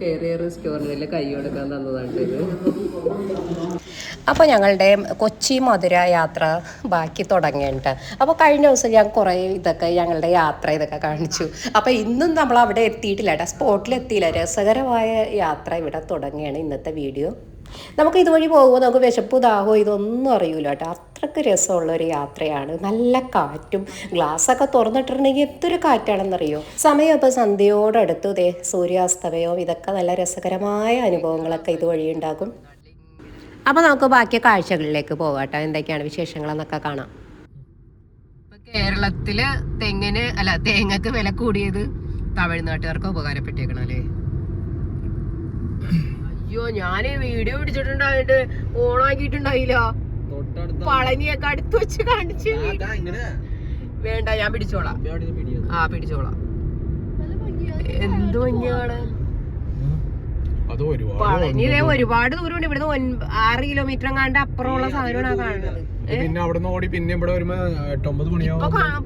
കേറിയ റെസ്റ്റോറൻറ്റിൽ കൈ കൊടുക്കാൻ തന്നതാണ് ഇത്. അപ്പോൾ ഞങ്ങളുടെ കൊച്ചി മധുര യാത്ര ബാക്കി തുടങ്ങിയിട്ട് അപ്പോൾ കഴിഞ്ഞ ദിവസം ഞാൻ കുറേ ഇതൊക്കെ ഞങ്ങളുടെ യാത്ര ഇതൊക്കെ കാണിച്ചു. അപ്പോൾ ഇന്നും നമ്മൾ അവിടെ എത്തിയിട്ടില്ല കേട്ടോ, സ്പോട്ടിലെത്തിയില്ല. രസകരമായ യാത്ര ഇവിടെ തുടങ്ങിയാണ് ഇന്നത്തെ വീഡിയോ. നമുക്ക് ഇതുവഴി പോകുമ്പോൾ നമുക്ക് വിശപ്പ് ദാഹോ ഇതൊന്നും അറിയില്ല കേട്ടോ, അത്രയ്ക്ക് രസമുള്ളൊരു യാത്രയാണ്. നല്ല കാറ്റും, ഗ്ലാസ്സൊക്കെ തുറന്നിട്ടിട്ടുണ്ടെങ്കിൽ എത്തൊരു കാറ്റാണെന്നറിയോ. സമയം ഇപ്പോൾ സന്ധ്യയോടടുത്ത് ദേ സൂര്യാസ്തമയവും ഇതൊക്കെ നല്ല രസകരമായ അനുഭവങ്ങളൊക്കെ ഇതുവഴി ഉണ്ടാകും. അപ്പോൾ നമുക്ക് ബാക്കി കാഴ്ചകളിലേക്ക് പോകാം കേട്ടോ, എന്തൊക്കെയാണ് വിശേഷങ്ങളെന്നൊക്കെ കാണാം. കേരളത്തില് തേങ്ങക്ക് വില കൂടിയത് തമിഴ്നാട്ടുകാർക്ക് ഉപകാരപ്പെട്ടേക്കണം അല്ലേ. അയ്യോ, ഞാന് വീഡിയോ പിടിച്ചിട്ടുണ്ടായിട്ട് ഓണാക്കിയിട്ടുണ്ടായില്ല. പളനിയൊക്കെ അടുത്ത് വെച്ച് കാണിച്ചു. വേണ്ട, ഞാൻ പിടിച്ചോളാം. പിടിച്ചോളാം. എന്ത് ഭംഗിയാണ്. പളനിയിലെ ഒരുപാട് ദൂരമുണ്ട്. ഇവിടുന്ന് 6 കിലോമീറ്റർ എങ്ങാണ്ട് അപ്പുറമുള്ള സാധനമാണ് കാണുന്നത്. പിന്നെ അവിടെ ഓടി പിന്നെ ഇവിടെ വരുമ്പോ 8-9 മണിയാവും.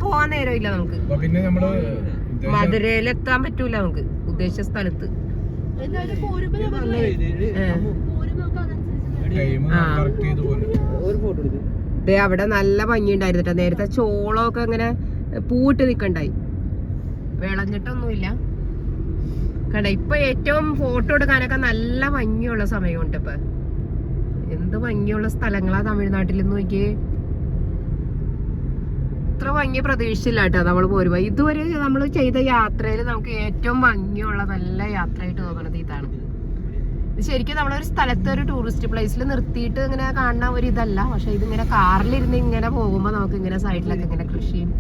പോവാൻ നേരമില്ല നമുക്ക്. പിന്നെ നമ്മള് മധുരയിൽ എത്താൻ പറ്റൂല നമുക്ക് ഉദ്ദേശിച്ച സ്ഥലത്ത്. അവിടെ നല്ല ഭംഗിയുണ്ടായിരുന്നു. നേരത്തെ ചോളമൊക്കെ ഇങ്ങനെ പൂവിട്ട് നിക്കണ്ടായി, വിളഞ്ഞിട്ടൊന്നുമില്ല കണ്ട. ഇപ്പൊ ഏറ്റവും ഫോട്ടോ എടുക്കാനൊക്കെ നല്ല ഭംഗിയുള്ള സമയമുണ്ട്. ഇപ്പൊ എന്ത് ഭംഗിയുള്ള സ്ഥലങ്ങളാ തമിഴ്നാട്ടിൽ നോക്കിയേ. ഇത്ര ഭംഗി പ്രതീക്ഷിച്ചില്ല കേട്ടോ നമ്മൾ പോരുമ്പോ. ഇതുവരെ നമ്മൾ ചെയ്ത യാത്രയിൽ നമുക്ക് ഏറ്റവും ഭംഗിയുള്ള നല്ല യാത്രയായിട്ട് തോന്നുന്നത് ഇതാണ്. ഇത് ശരിക്കും നമ്മളൊരു സ്ഥലത്ത് ഒരു ടൂറിസ്റ്റ് പ്ലേസിൽ നിർത്തിയിട്ട് ഇങ്ങനെ കാണുന്ന ഒരു ഇതല്ല. പക്ഷെ ഇതിങ്ങനെ കാറിലിരുന്ന് ഇങ്ങനെ പോകുമ്പോൾ നമുക്ക് ഇങ്ങനെ സൈഡിലൊക്കെ ഇങ്ങനെ കൃഷിയും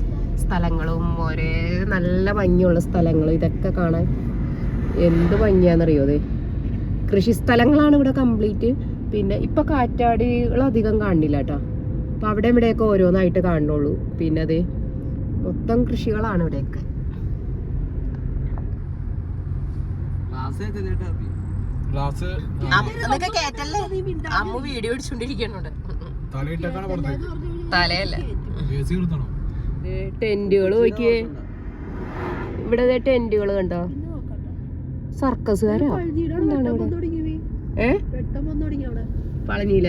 സ്ഥലങ്ങളും ഒരേ നല്ല ഭംഗിയുള്ള സ്ഥലങ്ങളും ഇതൊക്കെ കാണാൻ എന്ത് ഭംഗിയാണെന്നറിയോ. അതെ, കൃഷി സ്ഥലങ്ങളാണ് ഇവിടെ കംപ്ലീറ്റ്. പിന്നെ ഇപ്പൊ കാറ്റാടികൾ അധികം കാണില്ല കേട്ടോ. അപ്പൊ അവിടെ ഇവിടെയൊക്കെ ഓരോന്നായിട്ട് കാണുള്ളൂ. പിന്നെ അതെ, മൊത്തം കൃഷികളാണ് ഇവിടെയൊക്കെ. അമ്മ വീഡിയോ പിടിച്ചോണ്ടിരിക്കുന്നുണ്ട്. തലയല്ല, ടെന്റുകൾ നോക്കിയേ. ഇവിടെ ടെന്റുകൾ കണ്ടോ, സർക്കസുകാരാ. പളനിയില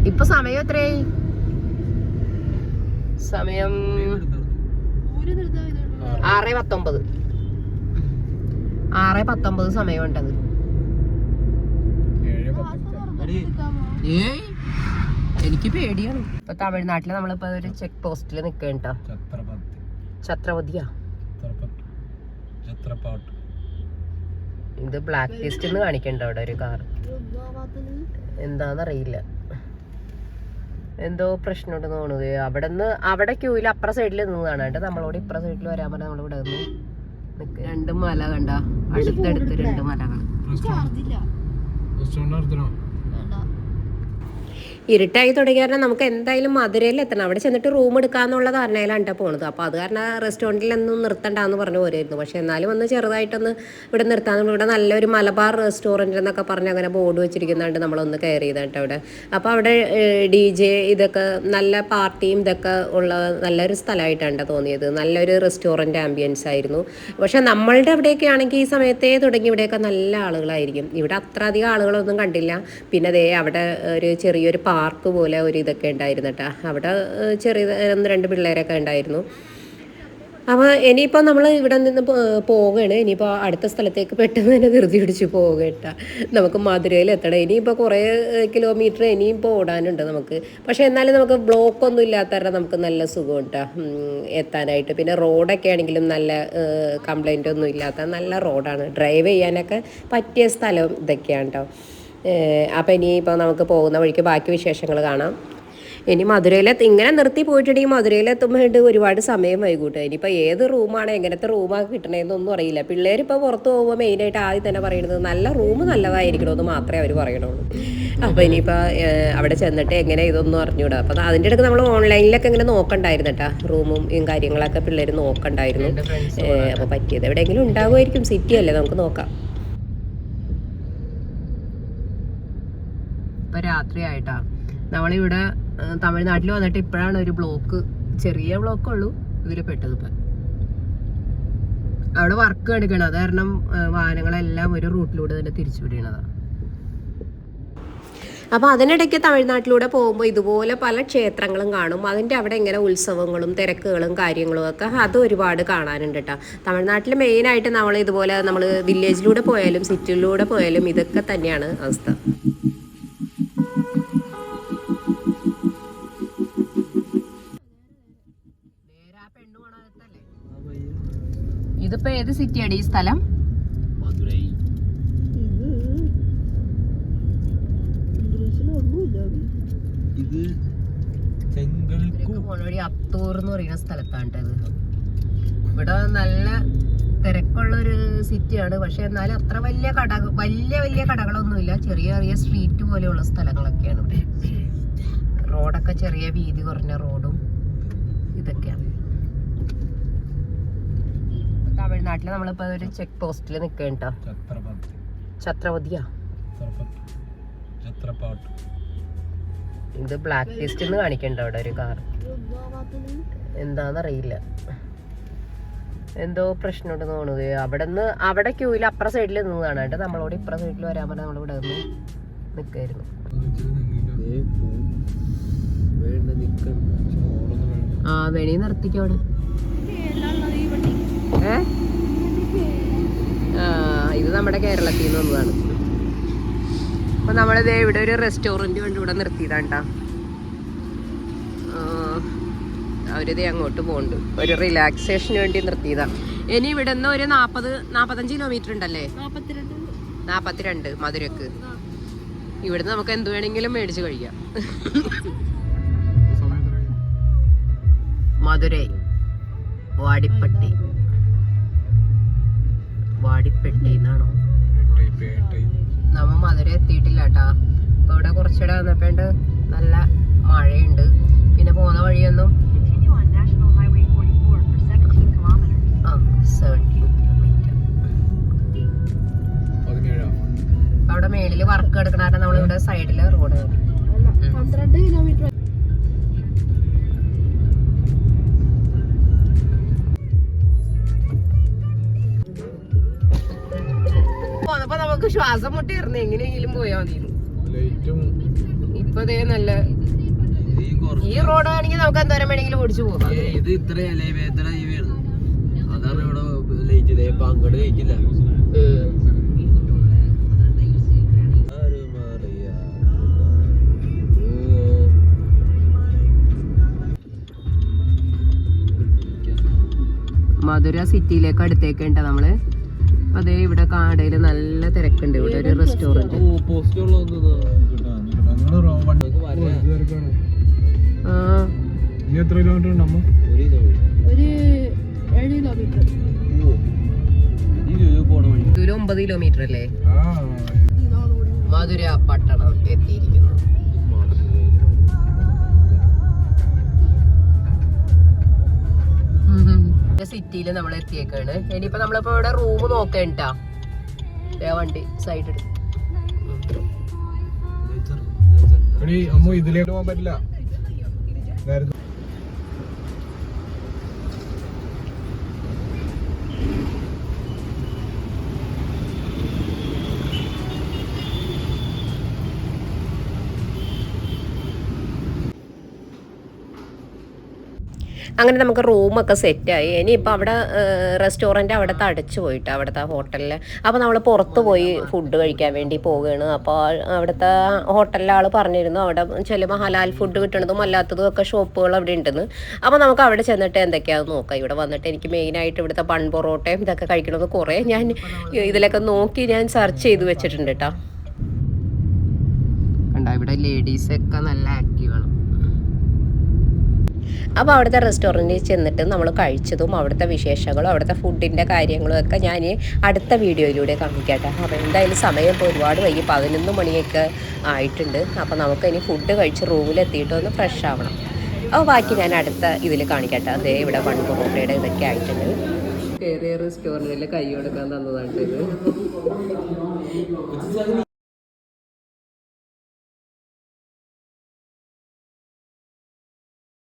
ഇപ്പൊ സമയം എത്രയായി? സമയം 6:19. 6:19 സമയമുണ്ടത്. എനിക്ക് പേടിയാണ്. ഇപ്പൊ തമിഴ്നാട്ടില് നമ്മളിപ്പോ ഒരു ചെക്ക് പോസ്റ്റില് നിക്കണ്ട. ഛത്രപതിയാ ഇത് ബ്ലാക്ക് ലിസ്റ്റ് എന്ന് കാണിക്കണ്ട അവിടെ ഒരു കാർ. എന്താന്നറിയില്ല, എന്തോ പ്രശ്നമുണ്ടെന്ന് തോന്നുന്നത്. അവിടെ ക്യൂവിൽ അപ്പുറ സൈഡിൽ നിന്ന് കാണാണ്ട് നമ്മളോട് ഇപ്പുറ സൈഡിൽ വരാൻ പറഞ്ഞാൽ നമ്മളിവിടെ നിന്ന് നിൽക്കുക. 2 മല കണ്ട, അടുത്തടുത്ത് 2 മലകൾ. ഇരുട്ടായി തുടങ്ങിയ കാരണം നമുക്ക് എന്തായാലും മധുരയിൽ എത്തണം. അവിടെ ചെന്നിട്ട് റൂം എടുക്കാന്നുള്ള ധാരണയിലാണ് പോണത്. അപ്പോൾ അത് കാരണം റെസ്റ്റോറൻറ്റിലൊന്നും നിർത്തണ്ടെന്ന് പറഞ്ഞു പോരായിരുന്നു. പക്ഷേ എന്നാലും ഒന്ന് ചെറുതായിട്ടൊന്ന് ഇവിടെ നിർത്താൻ. ഇവിടെ നല്ലൊരു മലബാർ റെസ്റ്റോറൻറ്റ് എന്നൊക്കെ പറഞ്ഞ് അങ്ങനെ ബോർഡ് വെച്ചിരിക്കുന്നുണ്ട്. നമ്മളൊന്ന് കയറി ചെയ്തിട്ട് അവിടെ. അപ്പോൾ അവിടെ DJ ഇതൊക്കെ നല്ല പാർട്ടിയും ഇതൊക്കെ ഉള്ള നല്ലൊരു സ്ഥലമായിട്ടാണ് തോന്നിയത്. നല്ലൊരു റെസ്റ്റോറൻറ്റ് ആംബിയൻസ് ആയിരുന്നു. പക്ഷേ നമ്മളുടെ അവിടെയൊക്കെ ആണെങ്കിൽ ഈ സമയത്തേ തുടങ്ങി ഇവിടെയൊക്കെ നല്ല ആളുകളായിരിക്കും. ഇവിടെ അത്ര അധികം ആളുകളൊന്നും കണ്ടില്ല. പിന്നെ അതേ അവിടെ ഒരു ചെറിയൊരു പാർക്ക് പോലെ ഒരു ഇതൊക്കെ ഉണ്ടായിരുന്നു കേട്ടോ. അവിടെ ചെറിയ 1-2 പിള്ളേരൊക്കെ ഉണ്ടായിരുന്നു. അപ്പോൾ ഇനിയിപ്പോൾ നമ്മൾ ഇവിടെ നിന്ന് പോവുകയാണ്. ഇനിയിപ്പോൾ അടുത്ത സ്ഥലത്തേക്ക് പെട്ടെന്ന് തന്നെ ധൃതി പിടിച്ച് പോവുക കേട്ടോ. നമുക്ക് മധുരയിൽ എത്തണം. ഇനിയിപ്പോൾ കുറേ കിലോമീറ്റർ ഇനിയും ഇപ്പോൾ ഓടാനുണ്ട് നമുക്ക്. പക്ഷേ എന്നാലും നമുക്ക് ബ്ലോക്കൊന്നും ഇല്ലാത്ത കാരണം നമുക്ക് നല്ല സുഖം കേട്ടോ എത്താനായിട്ട്. പിന്നെ റോഡൊക്കെ ആണെങ്കിലും നല്ല കംപ്ലൈൻ്റ് ഒന്നും ഇല്ലാത്ത നല്ല റോഡാണ്. ഡ്രൈവ് ചെയ്യാനൊക്കെ പറ്റിയ സ്ഥലം ഇതൊക്കെയാണ് കേട്ടോ. അപ്പോൾ ഇനിയിപ്പോൾ നമുക്ക് പോകുന്ന വഴിക്ക് ബാക്കി വിശേഷങ്ങൾ കാണാം. ഇനി ഇങ്ങനെ നിർത്തി പോയിട്ടുണ്ടെങ്കിൽ മധുരയിലെത്തുമ്പോൾ ഒരുപാട് സമയം വൈകൂട്ടെ. ഇനിയിപ്പോൾ ഏത് റൂമാണ് എങ്ങനത്തെ റൂമാണ് കിട്ടണതെന്നൊന്നും അറിയില്ല. പിള്ളേരിപ്പോൾ പുറത്ത് പോകുമ്പോൾ മെയിനായിട്ട് ആദ്യം തന്നെ പറയുന്നത് നല്ല റൂം നല്ലതായിരിക്കണമെന്ന് മാത്രമേ അവർ പറയണുള്ളൂ. അപ്പോൾ ഇനിയിപ്പോൾ അവിടെ ചെന്നിട്ട് എങ്ങനെ ഇതൊന്നും അറിഞ്ഞൂടാ. അപ്പോൾ അതിൻ്റെ ഇടയ്ക്ക് നമ്മൾ ഓൺലൈനിലൊക്കെ ഇങ്ങനെ നോക്കണ്ടായിരുന്നു കേട്ടോ, റൂമും കാര്യങ്ങളൊക്കെ പിള്ളേർ നോക്കണ്ടായിരുന്നു. അപ്പോൾ പറ്റിയത് എവിടെയെങ്കിലും ഉണ്ടാകുമായിരിക്കും. സിറ്റി അല്ലേ, നമുക്ക് നോക്കാം. ഇപ്പം രാത്രിയായിട്ടാ നമ്മളിവിടെ തമിഴ്നാട്ടിൽ വന്നിട്ട് ഇപ്പോഴാണ് ഒരു ബ്ലോക്ക്, ചെറിയ ബ്ലോക്കുള്ളൂ, ഇതിൽ പെട്ടത് ഇപ്പം അവിടെ വർക്ക് എടുക്കണം. അത് കാരണം വാഹനങ്ങളെല്ലാം ഒരു റൂട്ടിലൂടെ തന്നെ തിരിച്ചുവിടണതാണ്. അപ്പോൾ അതിനിടയ്ക്ക് തമിഴ്നാട്ടിലൂടെ പോകുമ്പോൾ ഇതുപോലെ പല ക്ഷേത്രങ്ങളും കാണും. അതിൻ്റെ അവിടെ ഇങ്ങനെ ഉത്സവങ്ങളും തിരക്കുകളും കാര്യങ്ങളും ഒക്കെ അത് ഒരുപാട് കാണാനുണ്ട് കേട്ടോ. തമിഴ്നാട്ടിൽ മെയിനായിട്ട് നമ്മൾ ഇതുപോലെ നമ്മൾ വില്ലേജിലൂടെ പോയാലും സിറ്റിയിലൂടെ പോയാലും ഇതൊക്കെ തന്നെയാണ് അവസ്ഥ. ഇതിപ്പോ ഏത് സിറ്റിയാണ് ഈ സ്ഥലം? വഴി അത്തൂർ എന്ന് പറയുന്ന സ്ഥലത്താണ് ഇത്. ഇവിടെ നല്ല തിരക്കുള്ളൊരു സിറ്റിയാണ്. പക്ഷെ എന്നാലും അത്ര വലിയ വലിയ കടകളൊന്നുമില്ല. ചെറിയ ചെറിയ സ്ട്രീറ്റ് പോലെയുള്ള സ്ഥലങ്ങളൊക്കെയാണ് ഇവിടെ. റോഡൊക്കെ ചെറിയ വീതി കുറഞ്ഞ റോഡും ഇതൊക്കെയാണ്. തമിഴ്നാട്ടില് നമ്മളിപ്പോ ഒരു ചെക്ക് പോസ്റ്റിൽ നിൽക്കട്ടോ. ഛത്രപതിയാ ഇത് ബ്ലാക്ക് ലിസ്റ്റ് എന്ന് കാണിക്കണ്ട അവിടെ ഒരു കാർ. എന്താന്നറിയില്ല, എന്തോ പ്രശ്നമുണ്ടെന്ന് തോന്നുന്നത്. അവിടെ ക്യൂവിൽ അപ്പുറ സൈഡിൽ നിന്നതാണ് കേട്ടോ. നമ്മളോട് ഇപ്പുറ സൈഡിൽ വരാൻ പറഞ്ഞാൽ നമ്മളിവിടെ നിന്ന് നിൽക്കായിരുന്നു. ആ വെണി നിർത്തിക്കോ അവിടെ. ഇത് നമ്മുടെ കേരളത്തിൽ നിന്ന് വന്നതാണ്. അപ്പൊ നമ്മളിതേ ഇവിടെ ഒരു റെസ്റ്റോറന്റ് കൊണ്ട് ഇവിടെ നിർത്തിയതാണ് കേട്ടോ. അവരിതേ അങ്ങോട്ട് പോകുന്നുണ്ട്. ഒരു റിലാക്സേഷന് വേണ്ടി നിർത്തിയതാണ്. ഇനി ഇവിടെ നിന്ന് ഒരു 40-45 കിലോമീറ്റർ ഉണ്ടല്ലേ? 42 മധുരക്ക്. ഇവിടുന്ന് നമുക്ക് എന്ത് വേണമെങ്കിലും മേടിച്ച് കഴിക്കാം. മധുരൈ വാടിപ്പെട്ടി എന്നാണോ? നമ്മ മധുര എത്തിയിട്ടില്ല കേട്ടാ. അപ്പൊ ഇവിടെ കുറച്ചുകൂടെ വന്നപ്പോണ്ട് നല്ല മഴയുണ്ട്. പിന്നെ പോകുന്ന വഴിയൊന്നും 17 കിലോമീറ്റർ. അവിടെ മേളില് വർക്ക് എടുക്കണ നമ്മളിവിടെ സൈഡില് റോഡ് 12 കിലോമീറ്റർ. പോന്നപ്പോ നമുക്ക് ശ്വാസം മുട്ടിയിരുന്നു. എങ്ങനെയെങ്കിലും പോയാ മതി. ഇപ്പൊ ദേ നല്ല ഈ റോഡ് ആണെങ്കിൽ നമുക്ക് എന്തോരം വേണമെങ്കിലും ഓടിച്ചു പോകാം. ഇത് ഇത്ര അതാണ് ഇവിടെ ലയിച്ചത്. ഇപ്പൊ അങ്ങോട്ട് കഴിച്ചില്ല. മധുര സിറ്റിയിലേക്ക് അടുത്തേക്കുണ്ട് നമ്മള്. അതേ ഇവിടെ കാടയില് നല്ല തിരക്കുണ്ട്. ഇവിടെ ഒരു റെസ്റ്റോറന്റ്. എത്ര കിലോമീറ്റർ ഉണ്ടമ്മ? ഒരു 7 കിലോമീറ്റർ. 9 കിലോമീറ്റർ അല്ലേ? മധുര പട്ടണം എത്തിയിരിക്കുന്നു. സിറ്റിയില് നമ്മൾ എത്തിയേക്കാണ്. ഇനിയിപ്പോ നമ്മളിപ്പോ ഇവിടെ റൂം നോക്കേണ്ടാ. വണ്ടി സൈഡ് അമ്മ ഇതിലേക്ക് പോകാൻ പറ്റില്ല. അങ്ങനെ നമുക്ക് റൂമൊക്കെ സെറ്റായി. ഇനിയിപ്പോൾ അവിടെ റെസ്റ്റോറൻറ്റ് അവിടുത്തെ അടച്ചു പോയിട്ട് അവിടുത്തെ ഹോട്ടലിൽ. അപ്പോൾ നമ്മൾ പുറത്ത് പോയി ഫുഡ് കഴിക്കാൻ വേണ്ടി പോവുകയാണ്. അപ്പോൾ അവിടുത്തെ ഹോട്ടലിലെ ആൾ പറഞ്ഞിരുന്നു അവിടെ ചിലപ്പോൾ ഹലാൽ ഫുഡ് കിട്ടണതും അല്ലാത്തതും ഒക്കെ ഷോപ്പുകൾ അവിടെ ഉണ്ടെന്ന്. അപ്പോൾ നമുക്ക് അവിടെ ചെന്നിട്ട് എന്തൊക്കെയാണെന്ന് നോക്കാം. ഇവിടെ വന്നിട്ട് എനിക്ക് മെയിനായിട്ട് ഇവിടുത്തെ ബൺ പൊറോട്ടയും ഇതൊക്കെ കഴിക്കണമെന്ന് കുറേ ഞാൻ ഇതിലൊക്കെ നോക്കി ഞാൻ സെർച്ച് ചെയ്ത് വെച്ചിട്ടുണ്ട് കേട്ടോ. കണ്ടോ ഇവിടെ ലേഡീസൊക്കെ നല്ല ആക്റ്റീവാണ്. അപ്പോൾ അവിടുത്തെ റെസ്റ്റോറൻറ്റിൽ ചെന്നിട്ട് നമ്മൾ കഴിച്ചതും അവിടുത്തെ വിശേഷങ്ങളും അവിടുത്തെ ഫുഡിൻ്റെ കാര്യങ്ങളും ഒക്കെ ഞാൻ അടുത്ത വീഡിയോയിലൂടെ കാണിക്കട്ടെ. അപ്പോൾ എന്തായാലും സമയം ഇപ്പോൾ ഒരുപാട് വൈകി 11 മണിയൊക്കെ ആയിട്ടുണ്ട്. അപ്പോൾ നമുക്ക് ഇനി ഫുഡ് കഴിച്ച് റൂമിലെത്തിയിട്ട് ഒന്ന് ഫ്രഷ് ആവണം. അപ്പോൾ ബാക്കി ഞാൻ അടുത്ത ഇതിൽ കാണിക്കട്ടെ. അതേ ഇവിടെ ബൺ പൊറോട്ടയുടെ ഇതൊക്കെ ആയിട്ടുണ്ട്. കയറിയ റെസ്റ്റോറൻറ്റിൽ കൈ കൊടുക്കാൻ തന്നതാണ് ഇത്.